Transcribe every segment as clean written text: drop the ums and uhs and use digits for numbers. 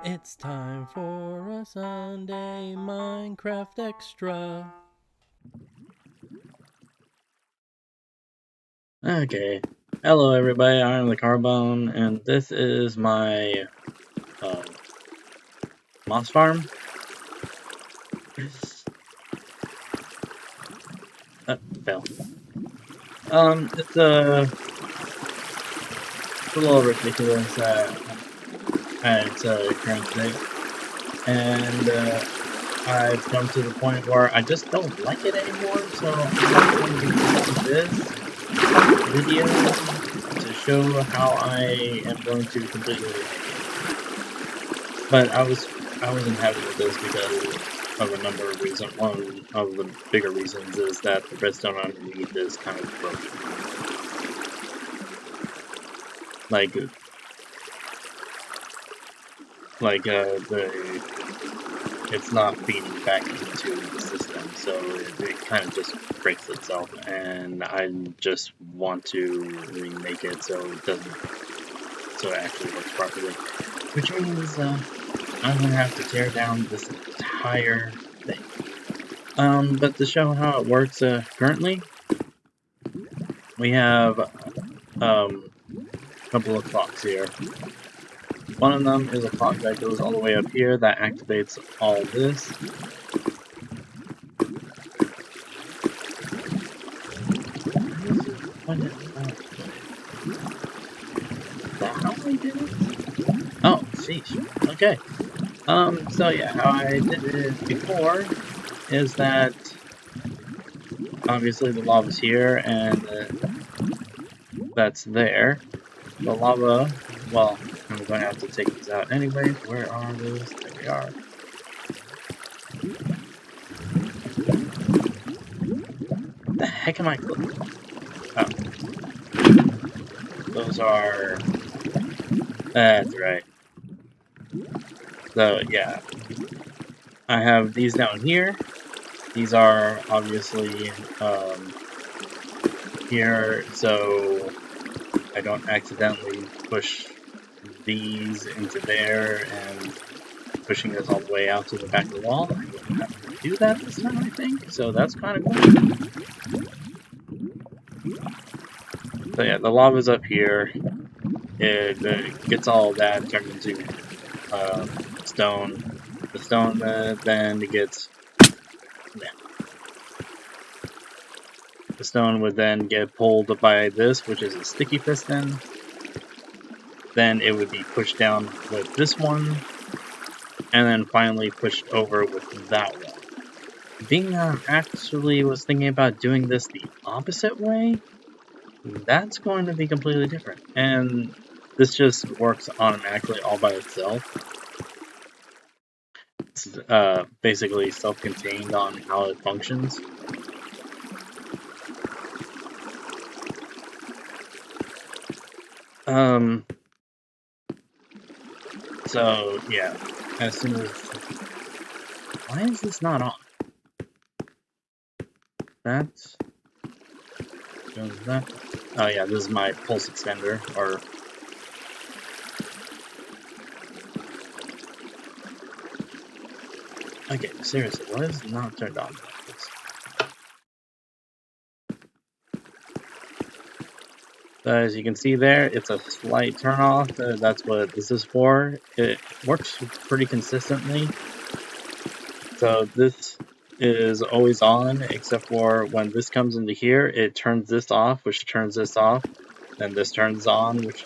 It's time for a Sunday Minecraft Extra. Okay. Hello everybody, I'm the Carbone, and this is my uh, moss farm. Fail. It's a little ridiculous at its current state, and I've come to the point where I just don't like it anymore, so I'm going to be using this video to show how I am going to completely remake it. But I wasn't happy with this because of a number of reasons. One of the bigger reasons is that the redstone underneath is kind of broken. It's not feeding back into the system, so it kind of just breaks itself. And I just want to remake it so it actually works properly. Which means I'm gonna have to tear down this entire thing. But to show how it works currently, we have a couple of clocks here. One of them is a clock that goes all the way up here that activates all this. Is that how I did it? Oh, sheesh. Okay. So yeah, how I did it before is that obviously the lava's here and that's there. The lava, well, I'm going to have to take these out anyways. Where are those? There they are. What the heck am I clicking? Oh. Those are... That's right. So, yeah. I have these down here. These are obviously here, so I don't accidentally push these into there and pushing this all the way out to the back of the wall. I don't have to do that this time, I think, so that's kind of cool. So yeah, the lava's up here. It gets all that turned into stone. The stone then gets... Yeah. The stone would then get pulled by this, which is a sticky piston. Then it would be pushed down with this one, and then finally pushed over with that one. Being actually was thinking about doing this the opposite way, that's going to be completely different. And this just works automatically all by itself. It's basically self-contained on how it functions. So yeah, as soon as... Why is this not on? That's... that. Oh yeah, this is my pulse extender, or... Okay, seriously, what is not turned on like this? So as you can see there, it's a slight turn off. That's what this is for. It works pretty consistently. So this is always on, except for when this comes into here, it turns this off, which turns this off. Then this turns on, which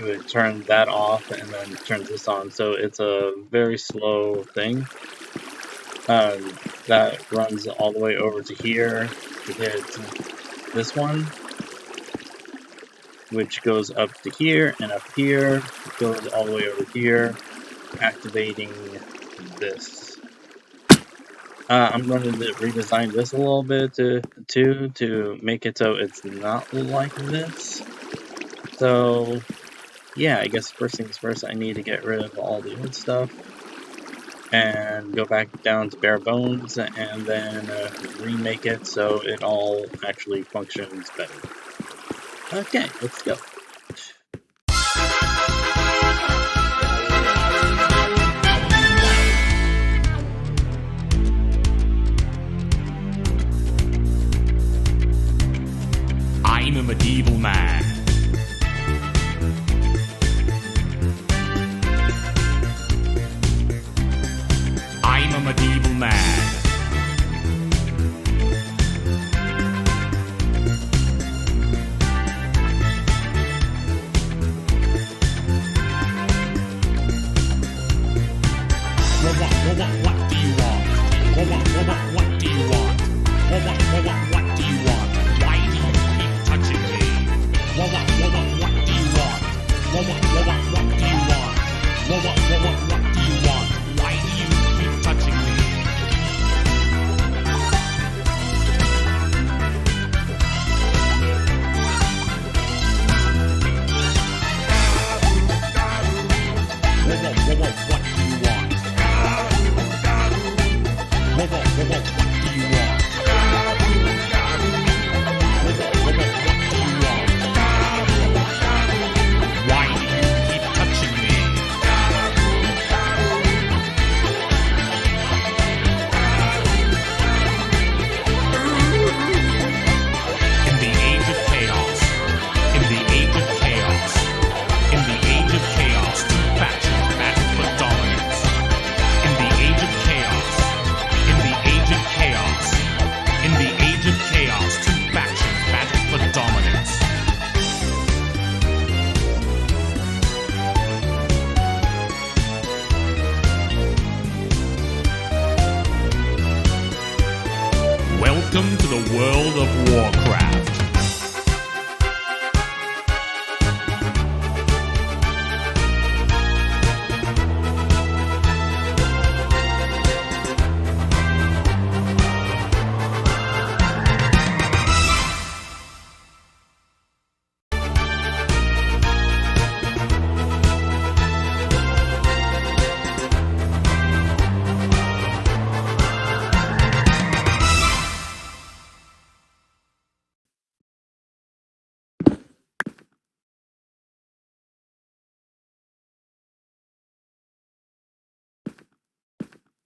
would turn that off, and then turns this on. So it's a very slow thing. That runs all the way over to here to hit this one, which goes up to here and up here, goes all the way over here, activating this. I'm going to redesign this a little bit to make it so it's not like this. So yeah, I guess first things first, I need to get rid of all the old stuff and go back down to bare bones and then remake it so it all actually functions better. Okay, let's go.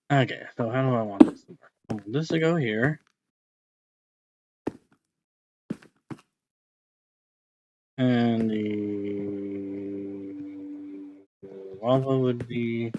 Okay, so how do I want this to work? I want this to go here. And the lava would be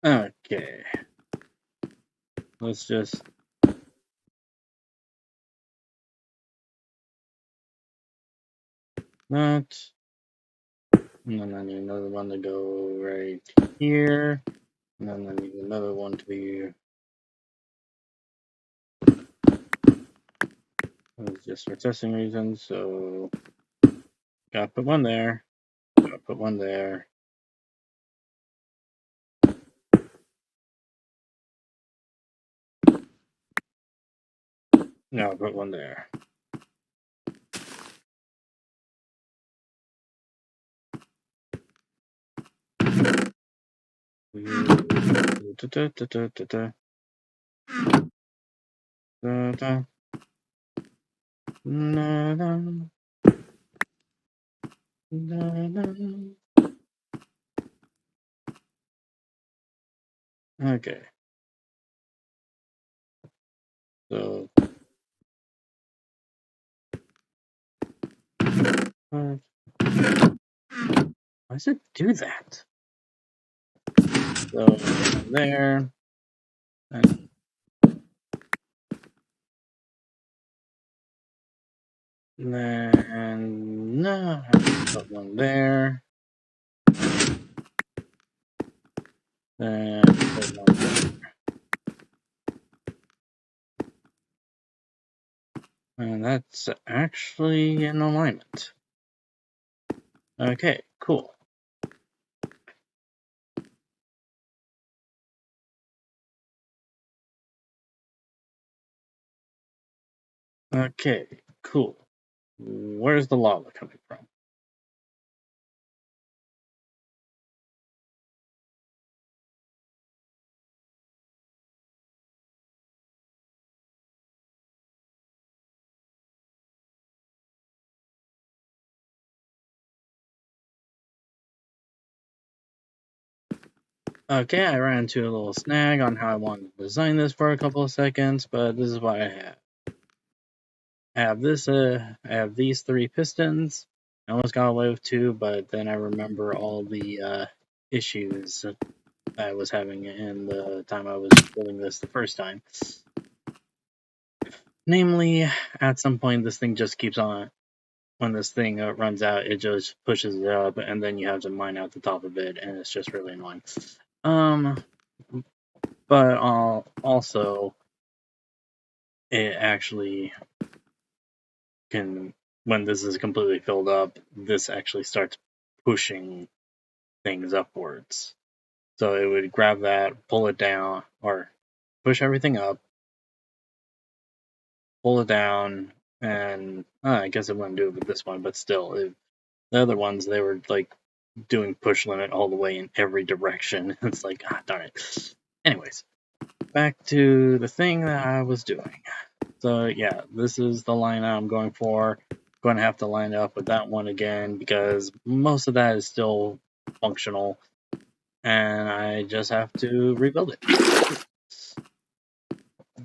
okay. Let's just that. And then I need another one to go right here. And then I need another one to be just for testing reasons. So gotta put one there. Gotta put one there. Now put one there. Okay. So why does it do that? So there. And then no, I have to put one there. Then put one there. And that's actually in alignment. Okay, cool. Okay, cool. Where's the lava coming from? Okay, I ran into a little snag on how I wanted to design this for a couple of seconds, but this is what I have. I have these three pistons. I almost got away with two, but then I remember all the issues that I was having in the time I was building this the first time. Namely, at some point this thing just keeps on. When this thing runs out, it just pushes it up, and then you have to mine out the top of it, and it's just really annoying. But also, it actually can, when this is completely filled up, this actually starts pushing things upwards. So it would grab that, pull it down, or push everything up, pull it down, and I guess it wouldn't do it with this one, but still, the other ones, they were like doing push limit all the way in every direction. It's like, darn it. Anyways, back to the thing that I was doing. So yeah, this is the line I'm going for. Going to have to line up with that one again because most of that is still functional, and I just have to rebuild it.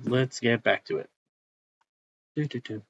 Let's get back to it. Doo-doo-doo.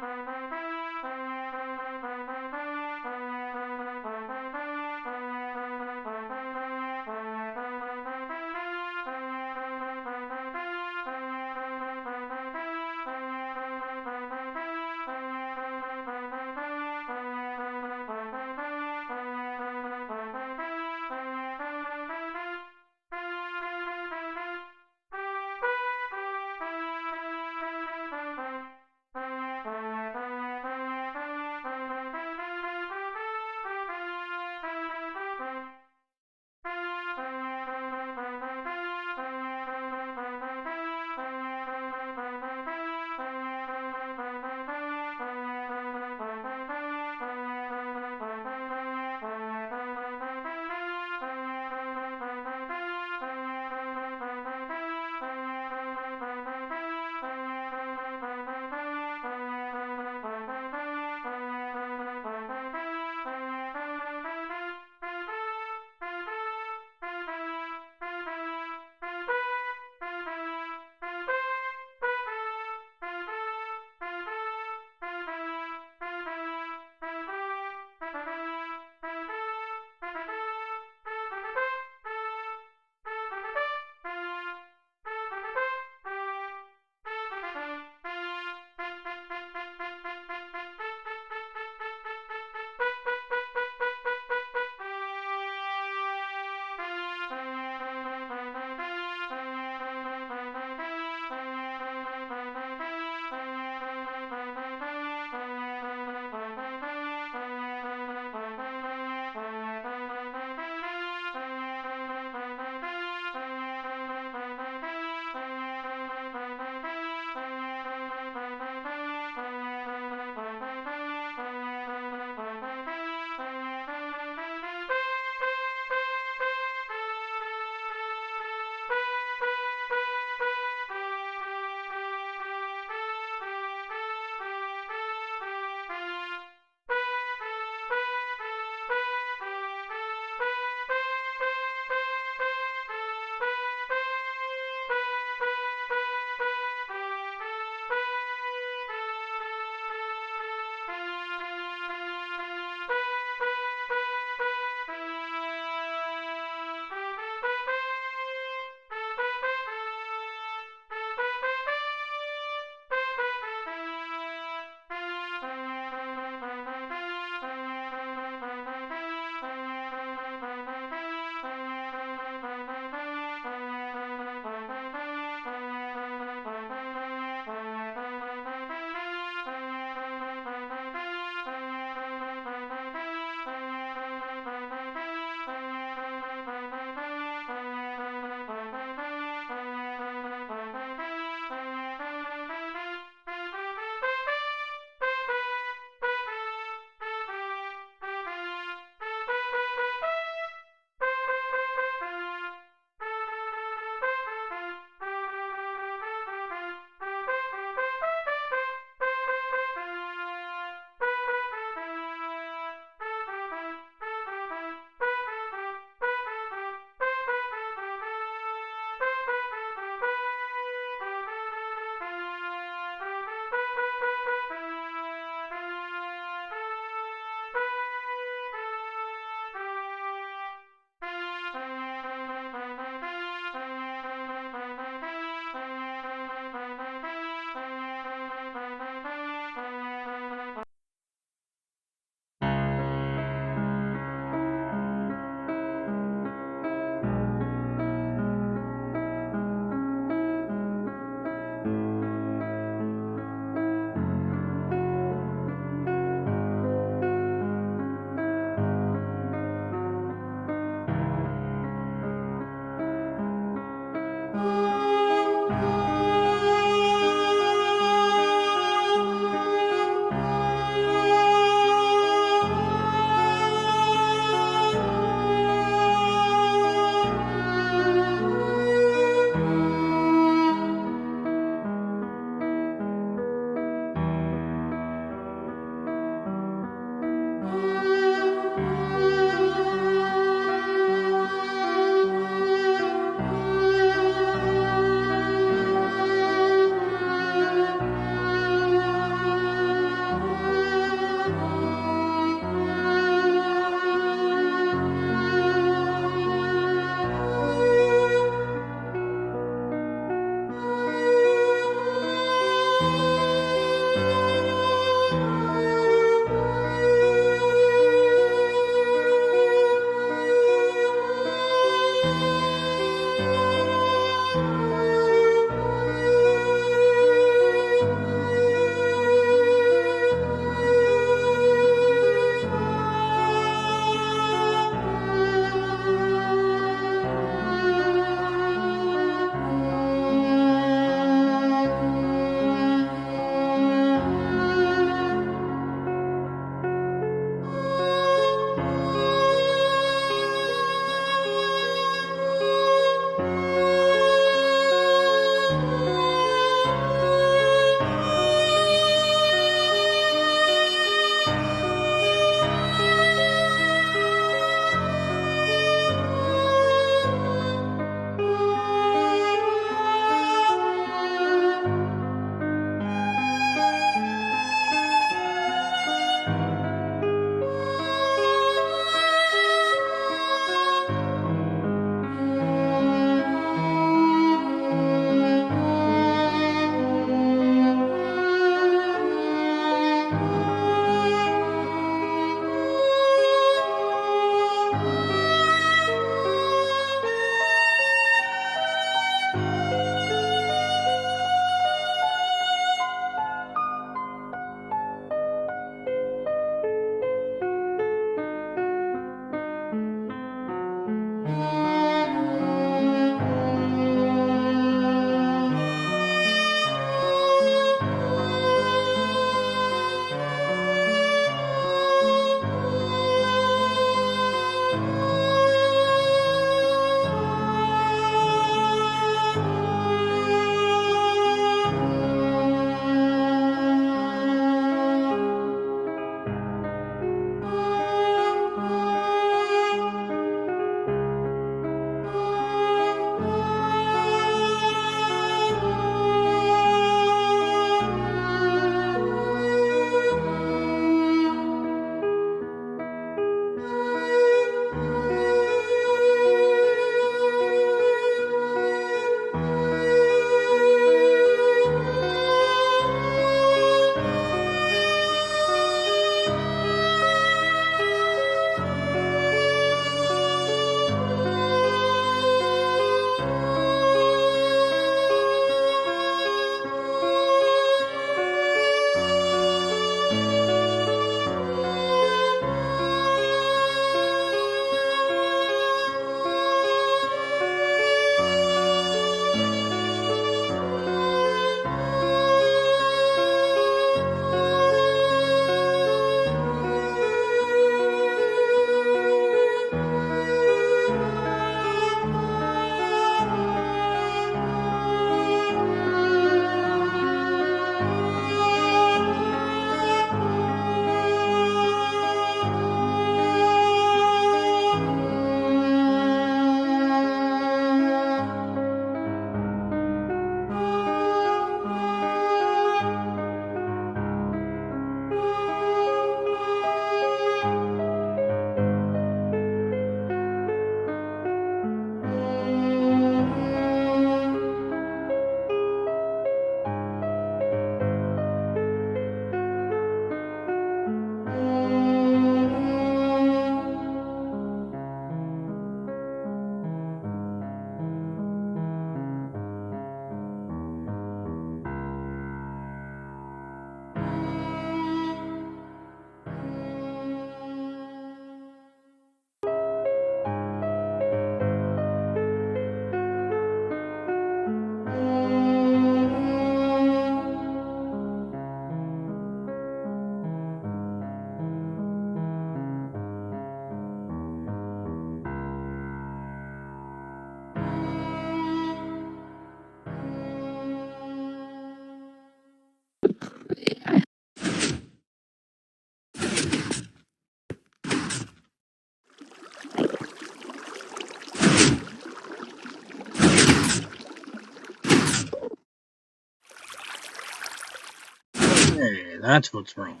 Okay, that's what's wrong.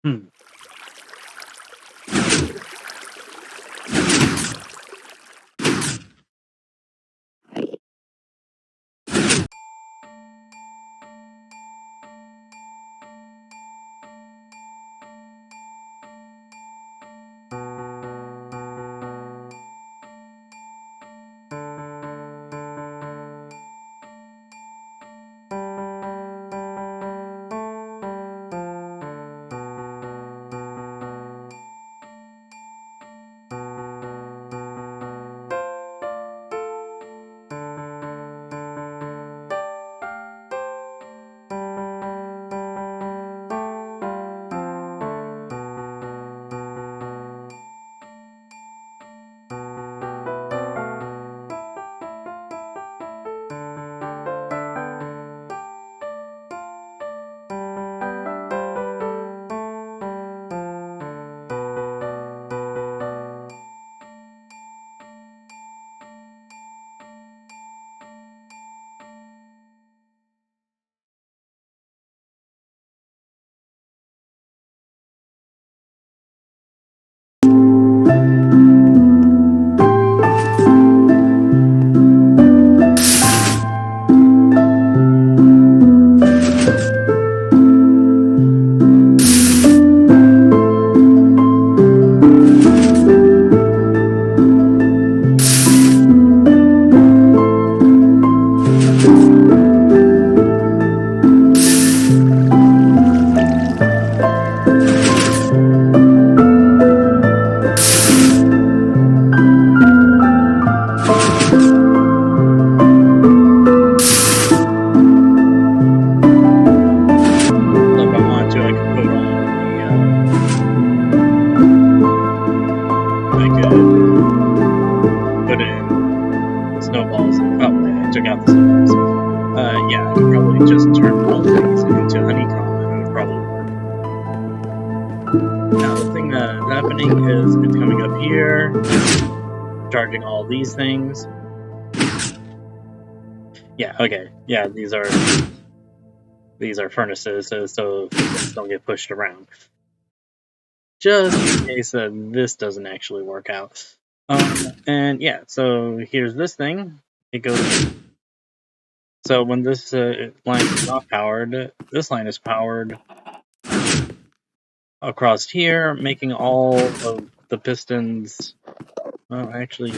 Hmm. So if I wanted to, I could put on I could put in snowballs. Oh, wait, I took out the snowballs. Yeah, I could probably just turn all things into honeycomb and it would probably work. Now, the thing that's happening is it's coming up here, charging all these things. Yeah, okay. Yeah, these are furnaces, so things don't get pushed around. Just in case this doesn't actually work out. And yeah, so here's this thing. It goes. So when this line is not powered, this line is powered across here, making all of the pistons. Well, actually,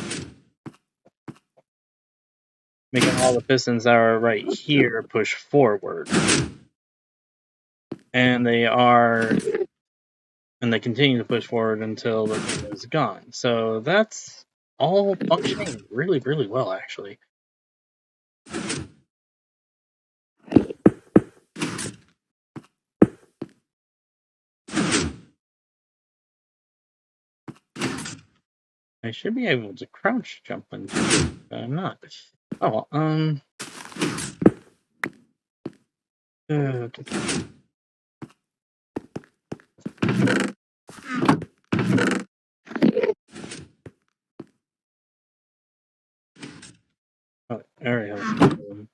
making all the pistons that are right here push forward, and they continue to push forward until the thing is gone. So that's all functioning really, really well, actually. I should be able to crouch jump into it, but I'm not. Oh, well, oh, there we go.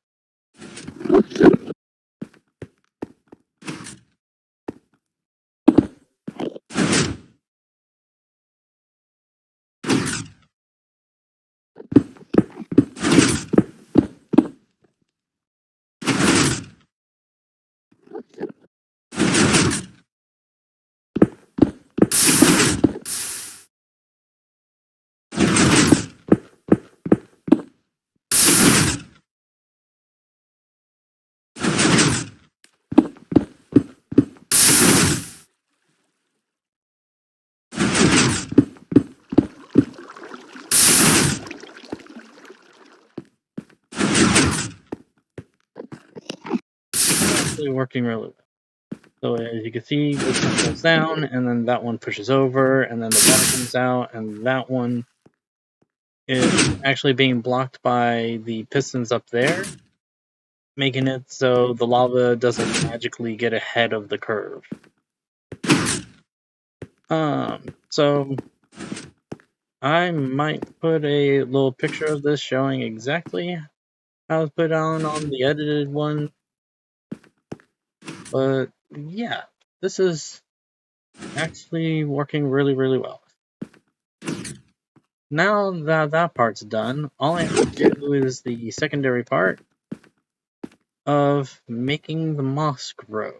Actually working really well. So as you can see, this one goes down, and then that one pushes over, and then that one comes out, and that one is actually being blocked by the pistons up there, making it so the lava doesn't magically get ahead of the curve. So I might put a little picture of this showing exactly how it's put on the edited one. But yeah, this is actually working really, really well. Now that that part's done, all I have to do is the secondary part of making the moss grow.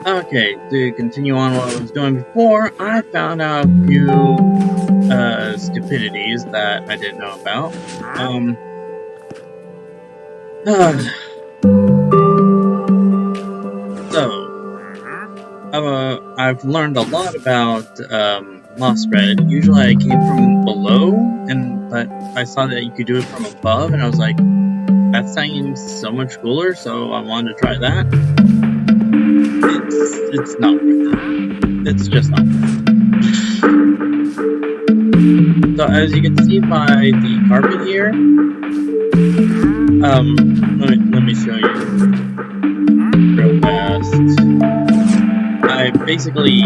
Okay, to continue on what I was doing before, I found out a few stupidities that I didn't know about. So, I've learned a lot about moss spread. Usually I came from below, but I saw that you could do it from above, and I was like, that seems so much cooler, so I wanted to try that. It's not worth it. It's just not worth it. So as you can see by the carpet here, let me show you real fast. I basically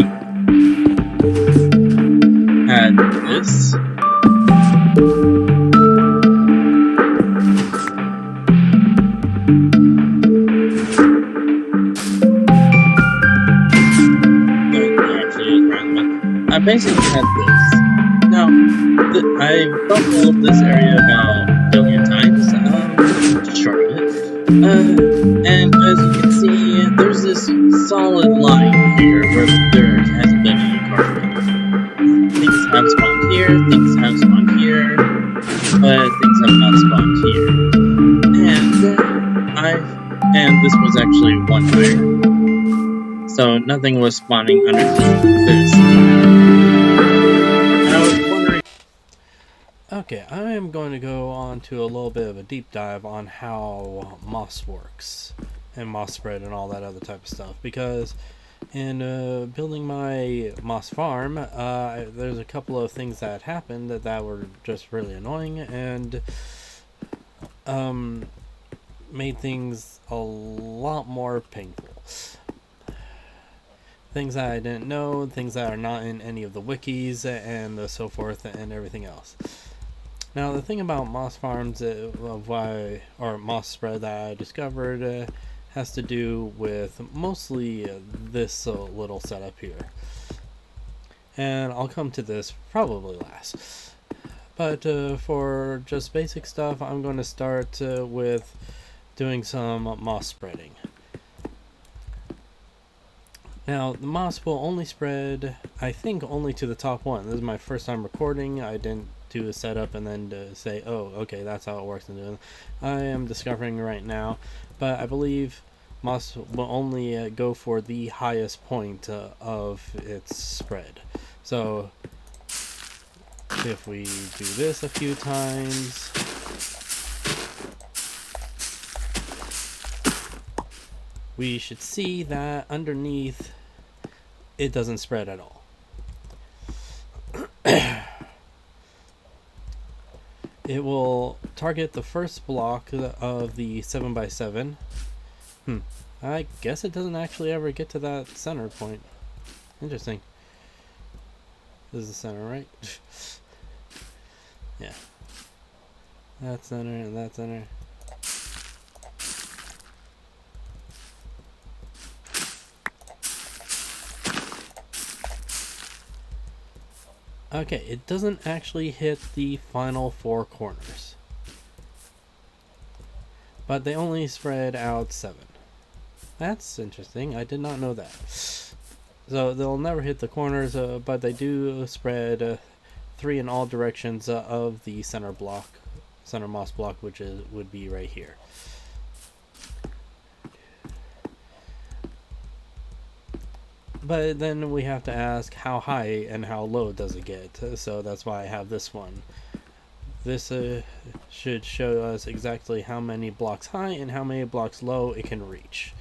had this. I basically had this. Now, I've built this area about a billion times, destroying it. And as you can see, there's this solid line here where there hasn't been any carpet. Things have spawned here, things have spawned here, but things have not spawned here. And this was actually one layer. So nothing was spawning underneath this. And I was wondering. Okay, I am going to go on to a little bit of a deep dive on how moss works and moss spread and all that other type of stuff, because in building my moss farm, there's a couple of things that happened that were just really annoying and made things a lot more painful. Things that I didn't know, things that are not in any of the wikis, and so forth, and everything else. Now, the thing about moss farms, or moss spread that I discovered, has to do with mostly this little setup here. And I'll come to this probably last. But for just basic stuff, I'm going to start with doing some moss spreading. Now, the moss will only spread, I think, only to the top one. This is my first time recording. I didn't do a setup and then say, oh, okay, that's how it works. I am discovering right now, but I believe moss will only go for the highest point of its spread. So, if we do this a few times, we should see that underneath it doesn't spread at all. It will target the first block of the 7x7. I guess it doesn't actually ever get to that center point. Interesting. This is the center, right? Yeah. That center and that center. Okay, it doesn't actually hit the final 4 corners. But they only spread out 7. That's interesting. I did not know that. So they'll never hit the corners, but they do spread 3 in all directions of the center moss block, which would be right here. But then we have to ask how high and how low does it get, so that's why I have this one. This should show us exactly how many blocks high and how many blocks low it can reach.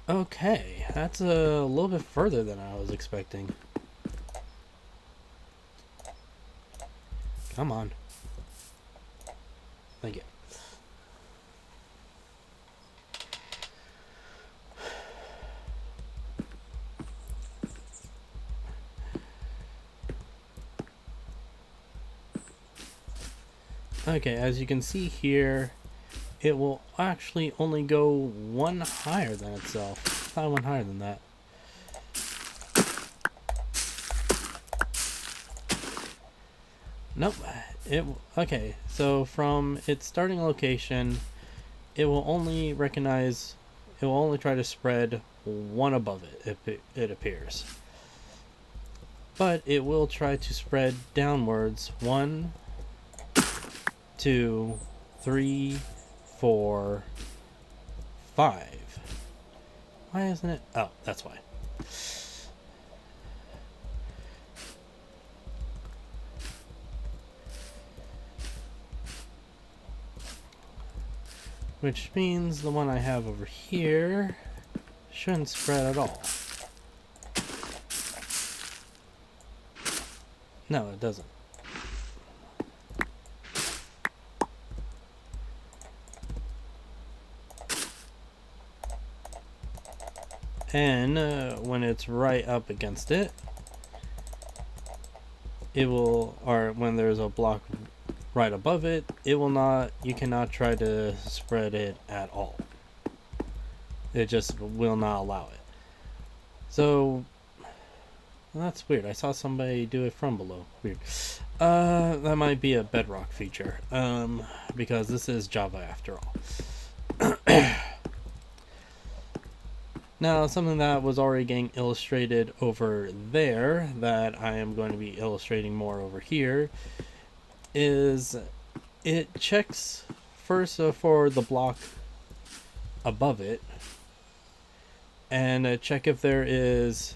Okay, that's a little bit further than I was expecting. Come on. Thank you. Okay, as you can see here, it will actually only go one higher than itself. Not one higher than that. Nope. Okay. So from its starting location, it will only recognize. It will only try to spread one above it. It appears, but it will try to spread downwards. 1, 2, 3, 4, 5. Why isn't it? Oh, that's why. Which means the one I have over here shouldn't spread at all. No, it doesn't. And when it's right up against it, it will, or when there's a block right above it, it will not, you cannot try to spread it at all. It just will not allow it. So, well, that's weird. I saw somebody do it from below. Weird. That might be a bedrock feature. Because this is Java after all. Now, something that was already getting illustrated over there that I am going to be illustrating more over here is it checks first for the block above it and check if there is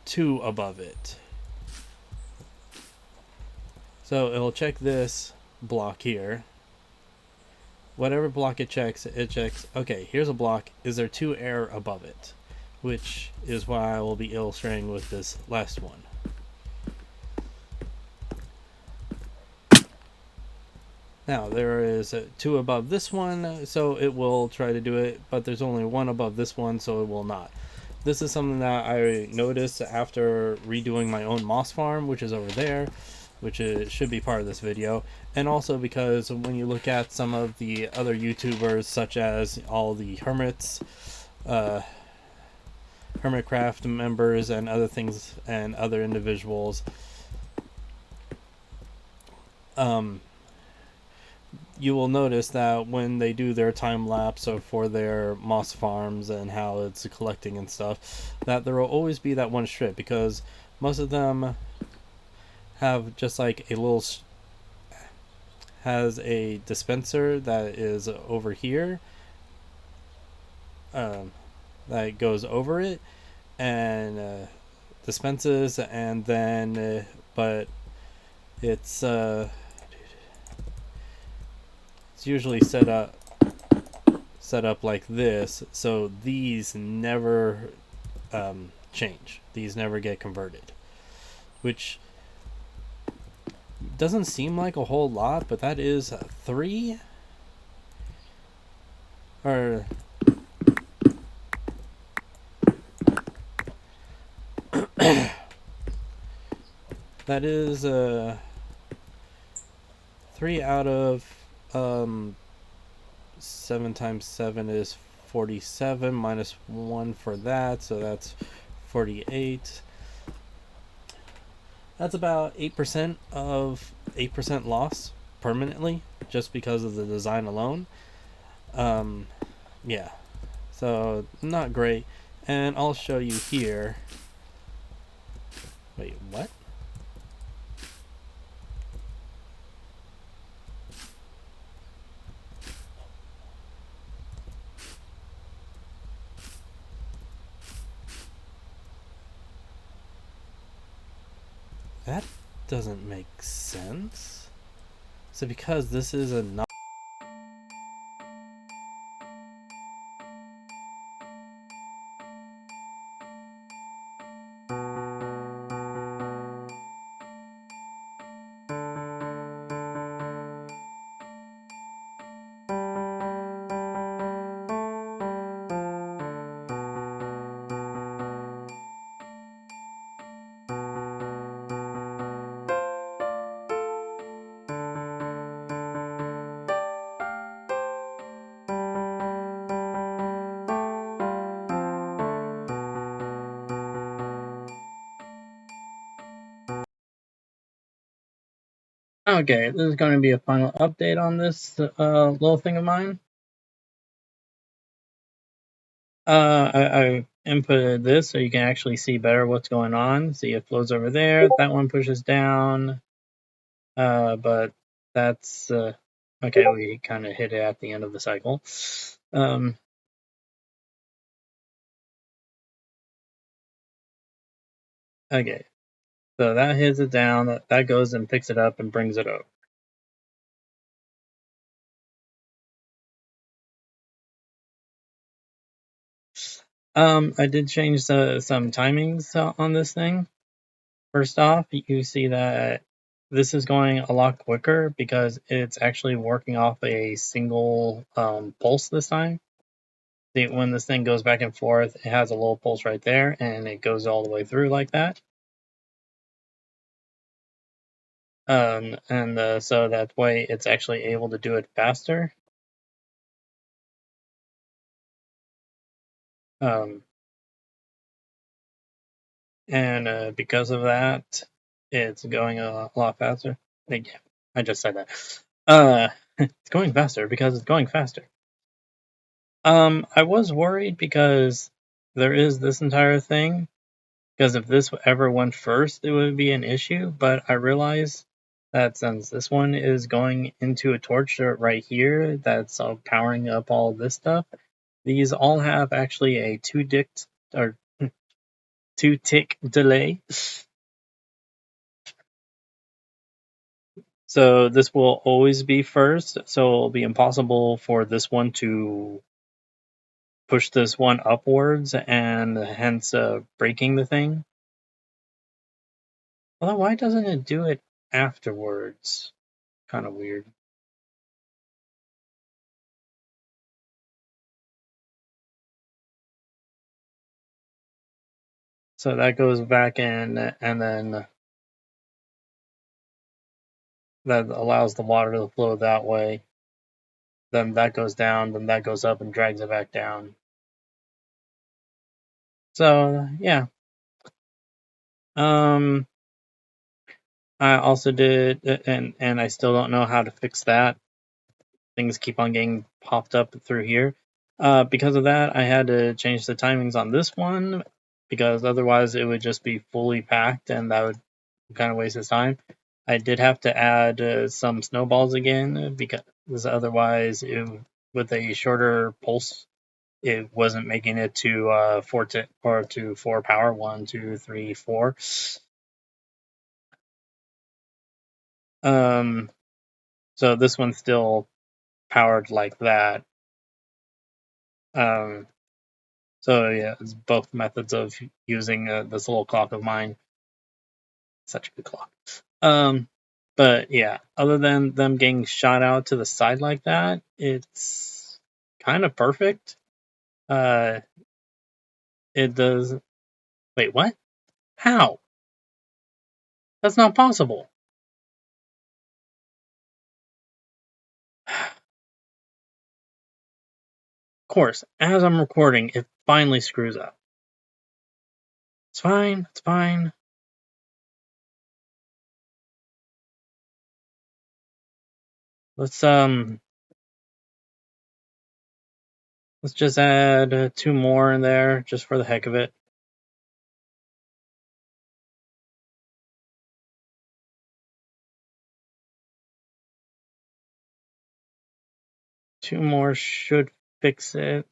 2 above it. So it'll check this block here. Whatever block it checks, okay, here's a block. Is there 2 air above it? Which is why I will be illustrating with this last one. Now, there is 2 above this one, so it will try to do it, but there's only 1 above this one, so it will not. This is something that I noticed after redoing my own moss farm, which is over there, which should be part of this video, and also because when you look at some of the other YouTubers, such as all the hermits, Hermitcraft members, and other things, and other individuals, you will notice that when they do their time lapse or for their moss farms and how it's collecting and stuff, that there will always be that one strip, because most of them have just like a little has a dispenser that is over here that goes over it and dispenses, and then but it's usually set up like this, so these never change. These never get converted, which doesn't seem like a whole lot, but that is 3 or that is 3 out of 7 times 7 is 47 minus 1 for that, so that's 48. That's about 8% of 8% loss permanently, just because of the design alone. Yeah, so not great. And I'll show you here. Wait, what? That doesn't make sense. So because this is a not Okay, this is going to be a final update on this little thing of mine. I inputted this so you can actually see better what's going on. See, it flows over there. That one pushes down. But that's okay. We kind of hit it at the end of the cycle. Um, okay, so that hits it down. That goes and picks it up and brings it over. I did change some timings on this thing. First off, you see that this is going a lot quicker because it's actually working off a single pulse this time. See, when this thing goes back and forth, it has a little pulse right there, and it goes all the way through like that. And so that way it's actually able to do it faster. Um, and because of that, it's going a lot faster. Yeah, I just said that. It's going faster because it's going faster. I was worried because there is this entire thing. Because if this ever went first, it would be an issue. But I realized that since this one is going into a torch right here, that's powering up all this stuff. These all have actually a or 2 tick delay. So this will always be first. So it'll be impossible for this one to push this one upwards and hence breaking the thing. Although why doesn't it do it afterwards? Kind of weird. So that goes back in, and then that allows the water to flow that way. Then that goes down, then that goes up and drags it back down. So yeah. Um, I also did, and I still don't know how to fix that. Things keep on getting popped up through here. Because of that, I had to change the timings on this one because otherwise it would just be fully packed, and that would kind of waste his time. I did have to add some snowballs again because otherwise, with a shorter pulse, it wasn't making it to or to 4 power. 1, 2, 3, 4. So this one's still powered like that. Um, so yeah, it's both methods of using this little clock of mine. Such a good clock. Um, but yeah, other than them getting shot out to the side like that, it's kind of perfect. Uh, it does. Wait, what? How? That's not possible. Of course, as I'm recording, it finally screws up. It's fine. It's fine. Let's let's just add 2 more in there just for the heck of it. Two more should fix it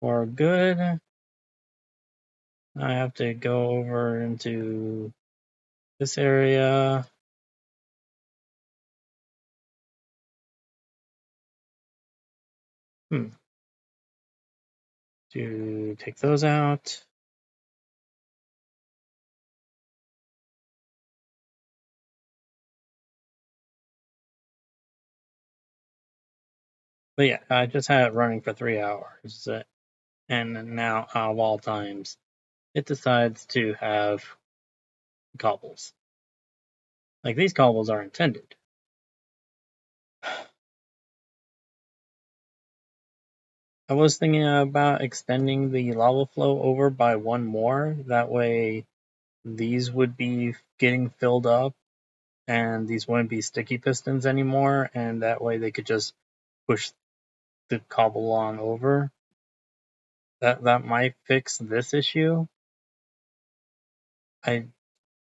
for good. I have to go over into this area. To take those out. But yeah, I just had it running for 3 hours. And now, of all times, it decides to have cobbles. Like, these cobbles are intended. I was thinking about extending the lava flow over by 1 more. That way, these would be getting filled up and these wouldn't be sticky pistons anymore, and that way they could just push the cobble along over. That might fix this issue. I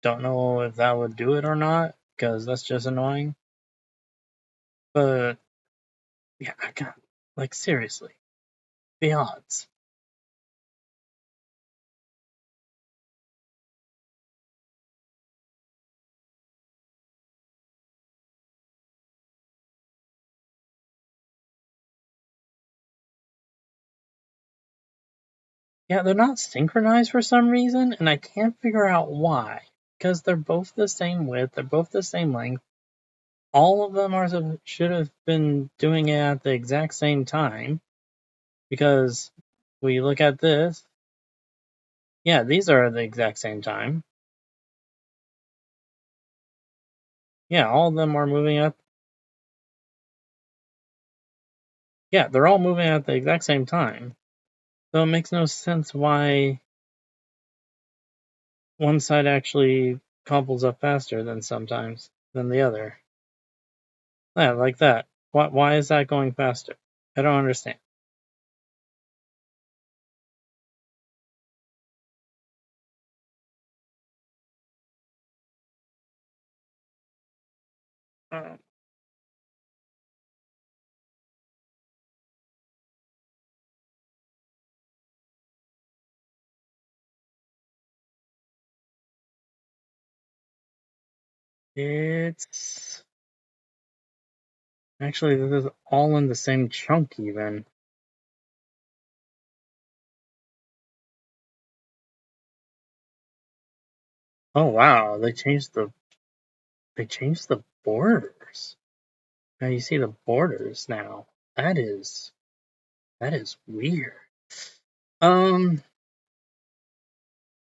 don't know if that would do it or not, because that's just annoying. But yeah, I can't, like, seriously, the odds. Yeah, they're not synchronized for some reason, and I can't figure out why. Because they're both the same width, they're both the same length. All of them should have been doing it at the exact same time. Because we look at this, yeah, these are at the exact same time. Yeah, all of them are moving at. Yeah, they're all moving at the exact same time. So it makes no sense why one side actually cobbles up faster than sometimes than the other. Yeah, like that. Why is that going faster? I don't understand. Um, it's actually, this is all in the same chunk even. Oh wow, they changed the borders. Now you see the borders now. That is weird. Um,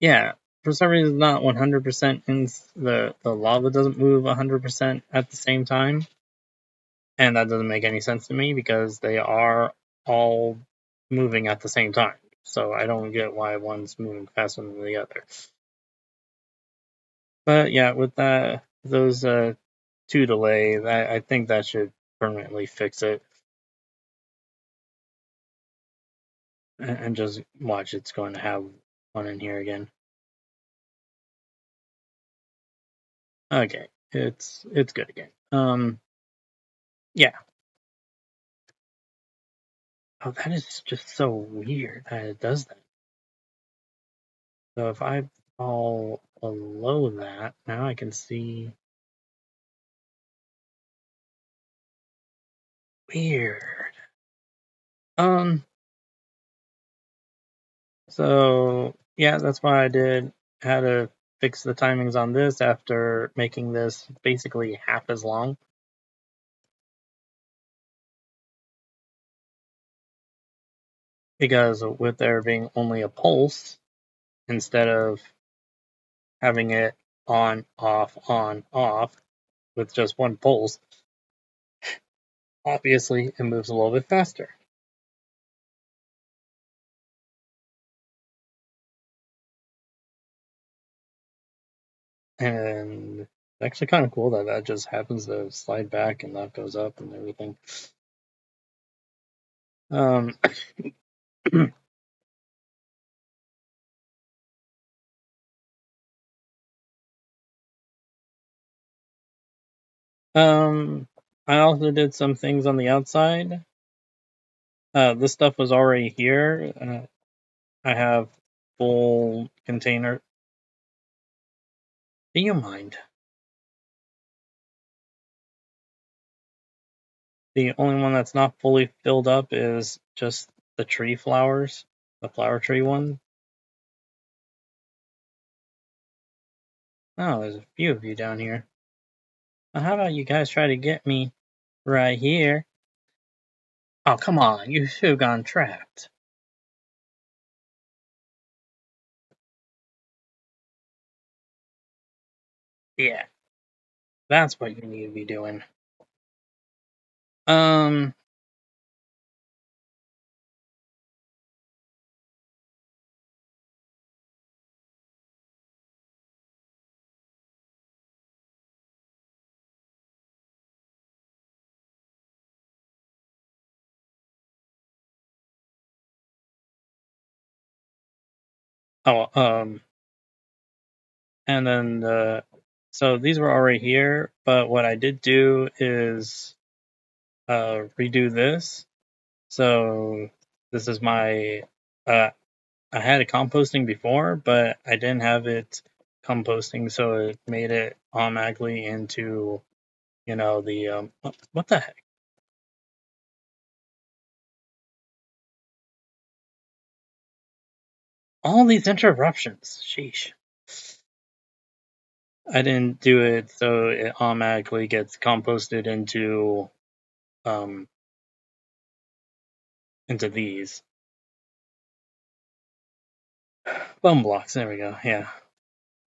yeah, for some reason, not 100% in the lava doesn't move 100% at the same time, and that doesn't make any sense to me because they are all moving at the same time. So I don't get why one's moving faster than the other. But yeah, with those two delays, I think that should permanently fix it. And just watch, it's going to have one in here again. Okay, it's good again. Yeah. Oh, that is just so weird that it does that. So if I fall below that, now I can see. Weird. Um. So yeah, that's why I did had to fix the timings on this after making this basically half as long. Because with there being only a pulse instead of having it on, off with just one pulse, obviously it moves a little bit faster. And it's actually kind of cool that that just happens to slide back and that goes up and everything. Um, I also did some things on the outside. This stuff was already here. I have full container. Do you mind? The only one that's not fully filled up is just the tree flowers, the flower tree one. Oh, there's a few of you down here. Well, how about you guys try to get me right here? Oh, come on, you should have gone trapped. Yeah, that's what you need to be doing. Um, Oh, and then so these were already here, but what I did do is redo this. So this is my I had it composting before, but I didn't have it composting, so it made it automatically into, the what the heck? All these interruptions. Sheesh. I didn't do it so it automatically gets composted um into these bone blocks. There we go. Yeah.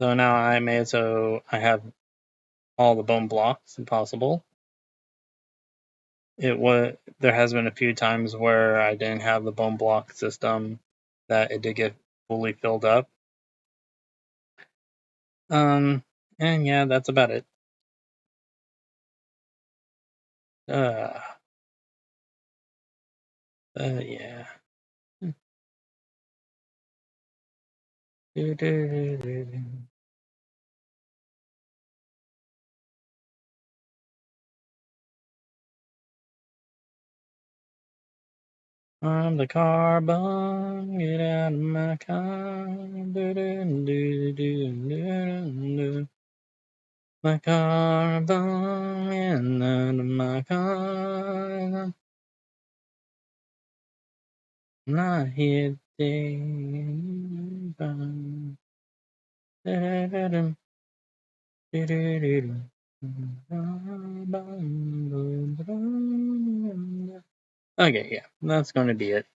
So now I made it so I have all the bone blocks possible. There has been a few times where I didn't have the bone block system that it did get fully filled up. And yeah, that's about it. Uh, yeah. I'm the carbon, get out of my car. My carbon, and out of my car. Not here today. Okay, yeah, that's going to be it.